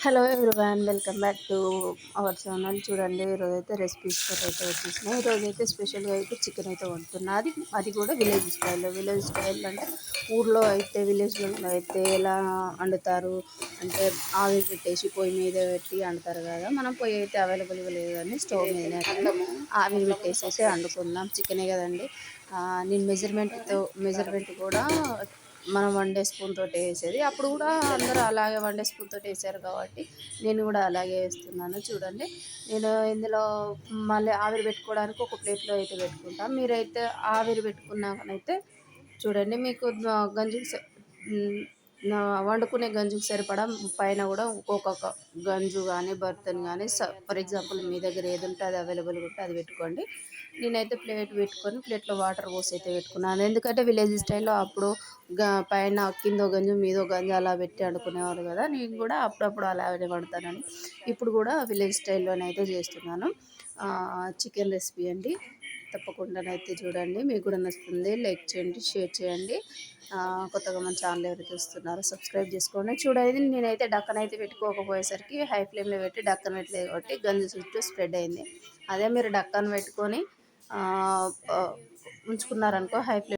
Hello everyone, welcome back to our channel. చూడండి, ఈరోజైతే recipes అయితే వచ్చేసినాయి. ఈరోజైతే స్పెషల్గా అయితే చికెన్ అయితే వండుతున్నా. అది కూడా విలేజ్ స్టైల్లో. విలేజ్ స్టైల్ అంటే ఊర్లో అయితే, విలేజ్లో అయితే ఎలా వండుతారు అంటే ఆవిరి పెట్టేసి పొయ్యి మీద పెట్టి వండుతారు కదా. మనం పొయ్యి అయితే అవైలబుల్గా లేదు కానీ స్టవ్ మీదనే అయితే ఆవిరి పెట్టేసేసి వండుకుందాం. చికెనే కదండి. నేను మెజర్మెంట్ కూడా మనం వండే స్పూన్ తోటి వేసేది. అప్పుడు కూడా అందరూ అలాగే వండే స్పూన్ తోటి వేసారు కాబట్టి నేను కూడా అలాగే వేస్తున్నాను. చూడండి, నేను ఇందులో మళ్ళీ ఆవిరి పెట్టుకోవడానికి ఒక ప్లేట్లో అయితే పెట్టుకుంటాను. మీరైతే ఆవిరి పెట్టుకున్నాకనైతే చూడండి, మీకు గంజుకు వండుకునే గంజుకు సరిపడా పైన కూడా ఒక్కొక్క గంజు కానీ బర్తన్ కానీ ఫర్ ఎగ్జాంపుల్ మీ దగ్గర ఏది ఉంటే అది అవైలబుల్గా ఉంటే అది పెట్టుకోండి. నేనైతే ప్లేట్ పెట్టుకొని ప్లేట్లో వాటర్ పోసి అయితే పెట్టుకున్నాను. ఎందుకంటే విలేజ్ స్టైల్లో అప్పుడు పైన కిందో గంజు మీదో గంజు అలా పెట్టి వండుకునేవారు కదా. నేను కూడా అప్పుడప్పుడు అలాగే వండుతానని ఇప్పుడు కూడా విలేజ్ స్టైల్లోనైతే చేస్తున్నాను. చికెన్ రెసిపీ అండి. తప్పకుండానైతే చూడండి, మీకు కూడా నచ్చుతుంది. లైక్ చేయండి, షేర్ చేయండి. కొత్తగా మన ఛానల్ ఎవరు చూస్తున్నారో సబ్స్క్రైబ్ చేసుకోండి. చూడండి, నేనైతే డక్కన్ అయితే పెట్టుకోకపోయేసరికి హై ఫ్లేమ్లో పెట్టి డక్కన్ పెట్టలేదు కాబట్టి గంజు చుట్టూ స్ప్రెడ్ అయింది. అదే మీరు డక్కన్ పెట్టుకొని ఉంచుకున్నారనుకో హై ఫ్లేమ్